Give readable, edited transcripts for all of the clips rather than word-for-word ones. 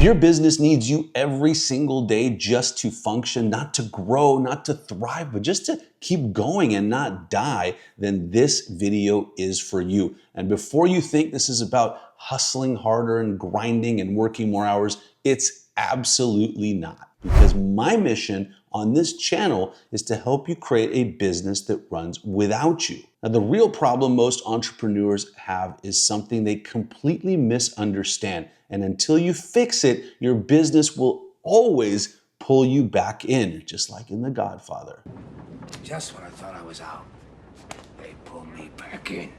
If your business needs you every single day just to function, not to grow, not to thrive, but just to keep going and not die, then this video is for you. And before you think this is about hustling harder and grinding and working more hours, it's absolutely not. Because my mission on this channel is to help you create a business that runs without you. Now, the real problem most entrepreneurs have is something they completely misunderstand. And until you fix it, your business will always pull you back in, just like in The Godfather. Just when I thought I was out, they pulled me back in.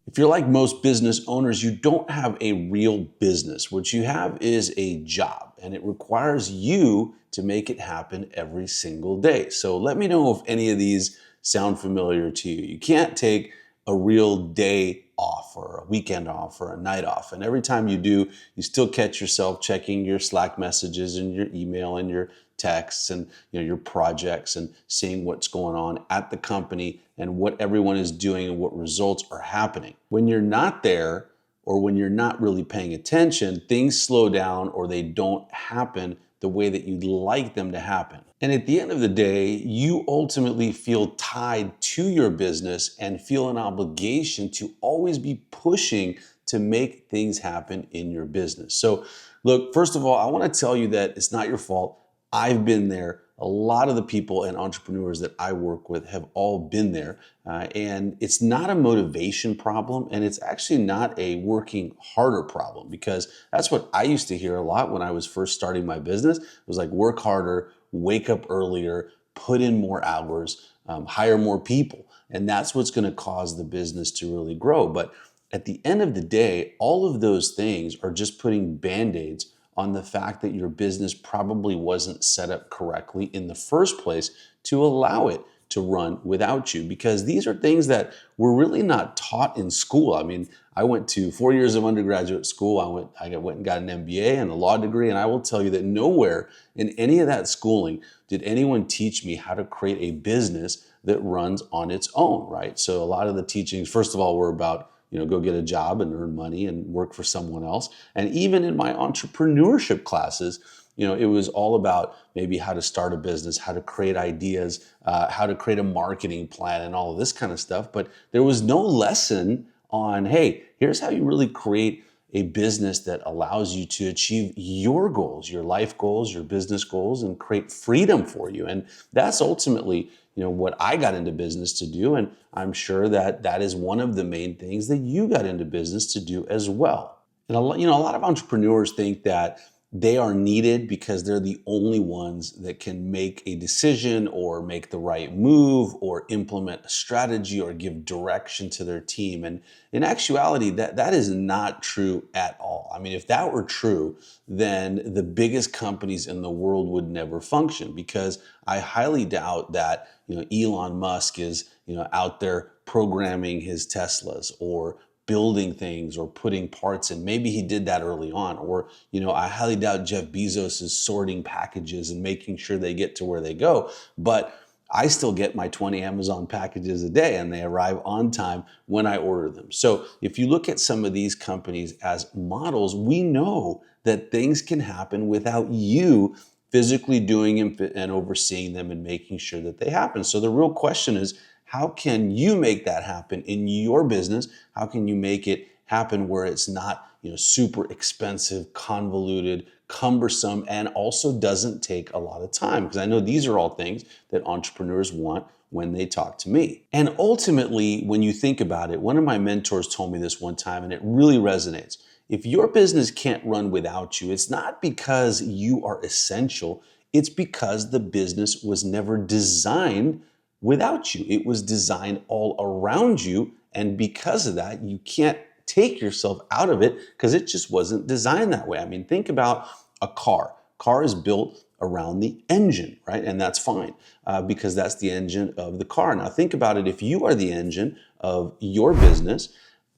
If you're like most business owners, you don't have a real business. What you have is a job, and it requires you to make it happen every single day. So let me know if any of these sound familiar to you. You can't take a real day off or a weekend off or a night off. And every time you do, you still catch yourself checking your Slack messages and your email and your texts and your projects and seeing what's going on at the company and what everyone is doing and what results are happening. When you're not there or when you're not really paying attention, things slow down or they don't happen the way that you'd like them to happen. And at the end of the day, you ultimately feel tied to your business and feel an obligation to always be pushing to make things happen in your business. So look, first of all, I want to tell you that it's not your fault. I've been there. A lot of the people and entrepreneurs that I work with have all been there. And it's not a motivation problem, and it's actually not a working harder problem, because that's what I used to hear a lot when I was first starting my business. It was like, work harder, wake up earlier, put in more hours, hire more people. And that's what's going to cause the business to really grow. But at the end of the day, all of those things are just putting Band-Aids on the fact that your business probably wasn't set up correctly in the first place to allow it to run without you, because these are things that were really not taught in school. I mean, I went to 4 years of undergraduate school. I went and got an MBA and a law degree, and I will tell you that nowhere in any of that schooling did anyone teach me how to create a business that runs on its own, right? So a lot of the teachings, first of all, were about go get a job and earn money and work for someone else. And even in my entrepreneurship classes, it was all about maybe how to start a business, how to create ideas, how to create a marketing plan and all of this kind of stuff. But there was no lesson on, hey, here's how you really create a business that allows you to achieve your goals, your life goals, your business goals, and create freedom for you. And that's ultimately what I got into business to do. And I'm sure that that is one of the main things that you got into business to do as well. And a lot of entrepreneurs think that they are needed because they're the only ones that can make a decision or make the right move or implement a strategy or give direction to their team. And in actuality, that is not true at all. I mean, if that were true, then the biggest companies in the world would never function, because I highly doubt that Elon Musk is out there programming his Teslas or building things or putting parts in. Maybe he did that early on. Or, I highly doubt Jeff Bezos is sorting packages and making sure they get to where they go. But I still get my 20 Amazon packages a day, and they arrive on time when I order them. So if you look at some of these companies as models, we know that things can happen without you physically doing and overseeing them and making sure that they happen. So the real question is, how can you make that happen in your business? How can you make it happen where it's not, super expensive, convoluted, cumbersome, and also doesn't take a lot of time? Because I know these are all things that entrepreneurs want when they talk to me. And ultimately, when you think about it, one of my mentors told me this one time, and it really resonates. If your business can't run without you, it's not because you are essential. It's because the business was never designed without you. It was designed all around you. And because of that, you can't take yourself out of it because it just wasn't designed that way. I mean, think about a car. Car is built around the engine, right? And that's fine because that's the engine of the car. Now think about it. If you are the engine of your business,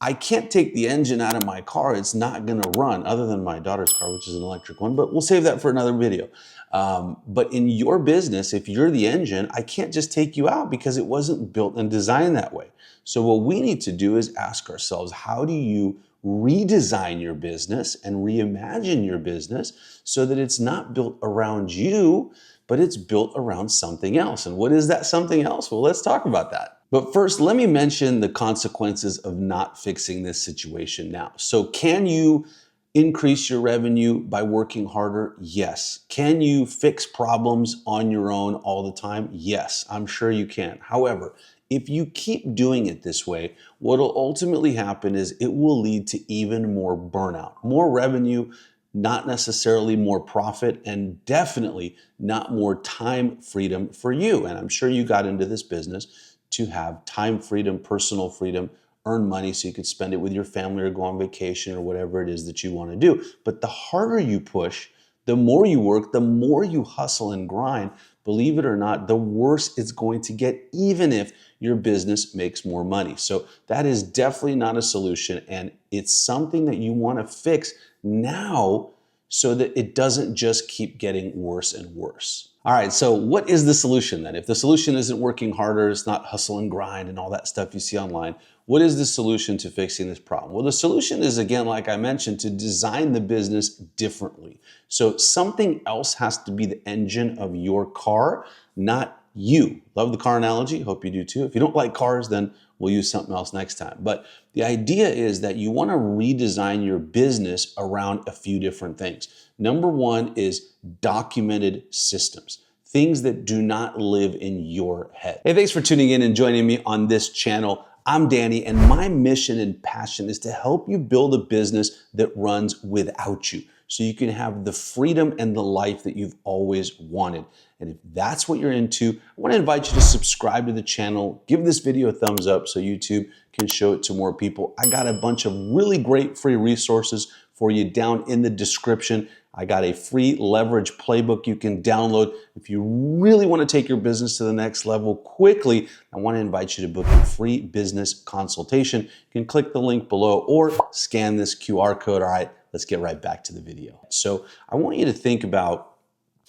I can't take the engine out of my car. It's not going to run, other than my daughter's car, which is an electric one, but we'll save that for another video. But in your business, if you're the engine, I can't just take you out because it wasn't built and designed that way. So what we need to do is ask ourselves, how do you redesign your business and reimagine your business so that it's not built around you, but it's built around something else. And what is that something else? Well, let's talk about that. But first, let me mention the consequences of not fixing this situation now. So can you increase your revenue by working harder? Yes. Can you fix problems on your own all the time? Yes, I'm sure you can. However, if you keep doing it this way, what will ultimately happen is it will lead to even more burnout, more revenue, not necessarily more profit, and definitely not more time freedom for you. And I'm sure you got into this business to have time freedom, personal freedom, earn money so you could spend it with your family or go on vacation or whatever it is that you want to do. But the harder you push, the more you work, the more you hustle and grind, believe it or not, the worse it's going to get, even if your business makes more money. So that is definitely not a solution, and it's something that you want to fix now so that it doesn't just keep getting worse and worse. All right, so what is the solution then? If the solution isn't working harder, it's not hustle and grind and all that stuff you see online, what is the solution to fixing this problem? Well, the solution is, again, like I mentioned, to design the business differently. So something else has to be the engine of your car, not you. Love the car analogy. Hope you do too. If you don't like cars, then we'll use something else next time. But the idea is that you want to redesign your business around a few different things. Number one is documented systems, things that do not live in your head. Hey, thanks for tuning in and joining me on this channel. I'm Danny, and my mission and passion is to help you build a business that runs without you, so you can have the freedom and the life that you've always wanted. And if that's what you're into, I want to invite you to subscribe to the channel, give this video a thumbs up so YouTube can show it to more people. I got a bunch of really great free resources for you down in the description. I got a free leverage playbook you can download. If you really want to take your business to the next level quickly, I want to invite you to book a free business consultation. You can click the link below or scan this QR code. All right, let's get right back to the video. So I want you to think about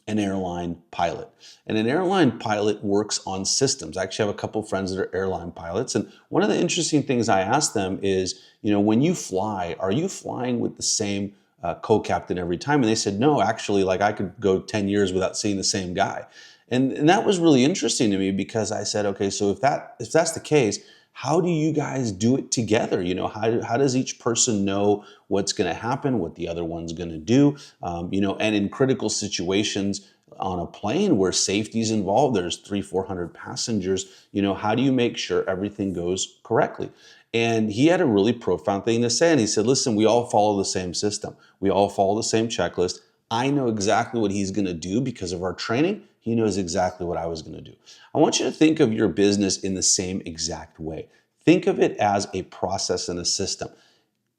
an airline pilot. And an airline pilot works on systems. I actually have a couple of friends that are airline pilots. And one of the interesting things I ask them is, when you fly, are you flying with the same co-captain every time? And they said, no, actually, like I could go 10 years without seeing the same guy. And that was really interesting to me, because I said, okay, so if that's the case, how do you guys do it together? How does each person know what's going to happen, what the other one's going to do? And in critical situations on a plane where safety is involved, there's 300-400 passengers, how do you make sure everything goes correctly? And he had a really profound thing to say. And he said, listen, we all follow the same system. We all follow the same checklist. I know exactly what he's going to do because of our training. He knows exactly what I was going to do. I want you to think of your business in the same exact way. Think of it as a process and a system.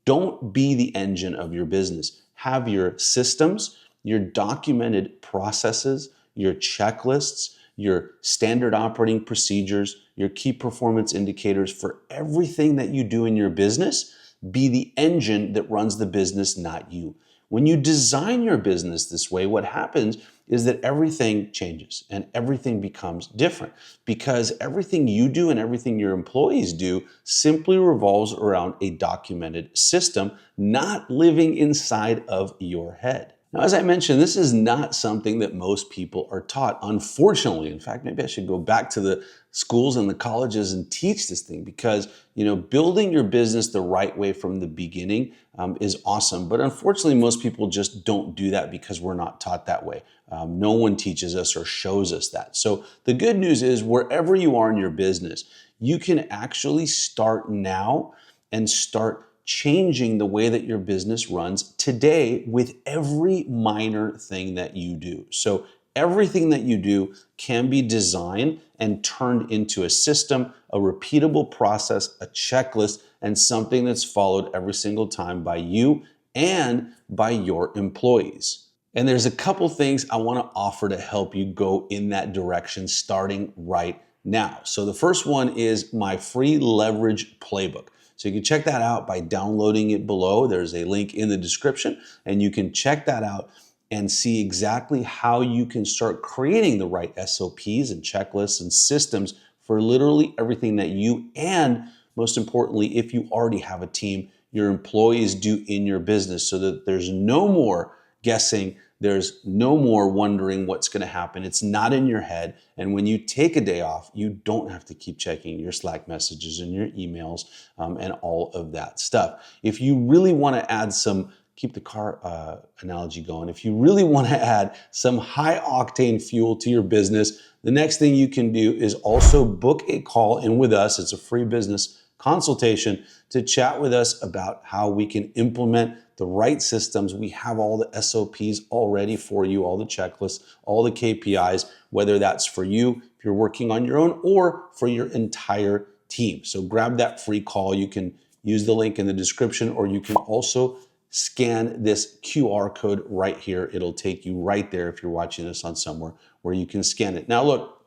Don't be the engine of your business. Have your systems, your documented processes, your checklists, your standard operating procedures, your key performance indicators for everything that you do in your business be the engine that runs the business, not you. When you design your business this way, what happens is that everything changes and everything becomes different, because everything you do and everything your employees do simply revolves around a documented system, not living inside of your head. Now, as I mentioned, this is not something that most people are taught, unfortunately. In fact, maybe I should go back to the schools and the colleges and teach this thing, because building your business the right way from the beginning is awesome. But unfortunately, most people just don't do that because we're not taught that way. No one teaches us or shows us that. So the good news is, wherever you are in your business, you can actually start now and start changing the way that your business runs today with every minor thing that you do. So everything that you do can be designed and turned into a system, a repeatable process, a checklist, and something that's followed every single time by you and by your employees. And there's a couple things I want to offer to help you go in that direction starting right now. So the first one is my free leverage playbook. So you can check that out by downloading it below. There's a link in the description, and you can check that out and see exactly how you can start creating the right SOPs and checklists and systems for literally everything that you, and most importantly, if you already have a team, your employees do in your business so that there's no more guessing. There's no more wondering what's going to happen. It's not in your head. And when you take a day off, you don't have to keep checking your Slack messages and your emails and all of that stuff. If you really want to add some, keep the car analogy going, if you really want to add some high octane fuel to your business, the next thing you can do is also book a call in with us. It's a free business consultation to chat with us about how we can implement the right systems. We have all the SOPs already for you, all the checklists, all the KPIs, whether that's for you, if you're working on your own, or for your entire team. So grab that free call. You can use the link in the description, or you can also scan this QR code right here. It'll take you right there if you're watching this on somewhere where you can scan it. Now look,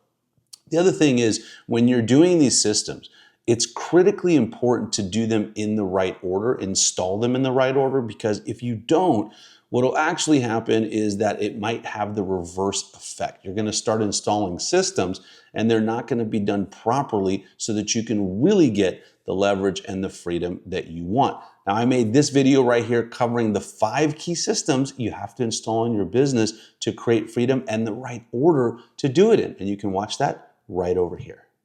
the other thing is when you're doing these systems, it's critically important to do them in the right order, install them in the right order, because if you don't, what will actually happen is that it might have the reverse effect. You're going to start installing systems and they're not going to be done properly so that you can really get the leverage and the freedom that you want. Now, I made this video right here covering the 5 key systems you have to install in your business to create freedom and the right order to do it in. And you can watch that right over here.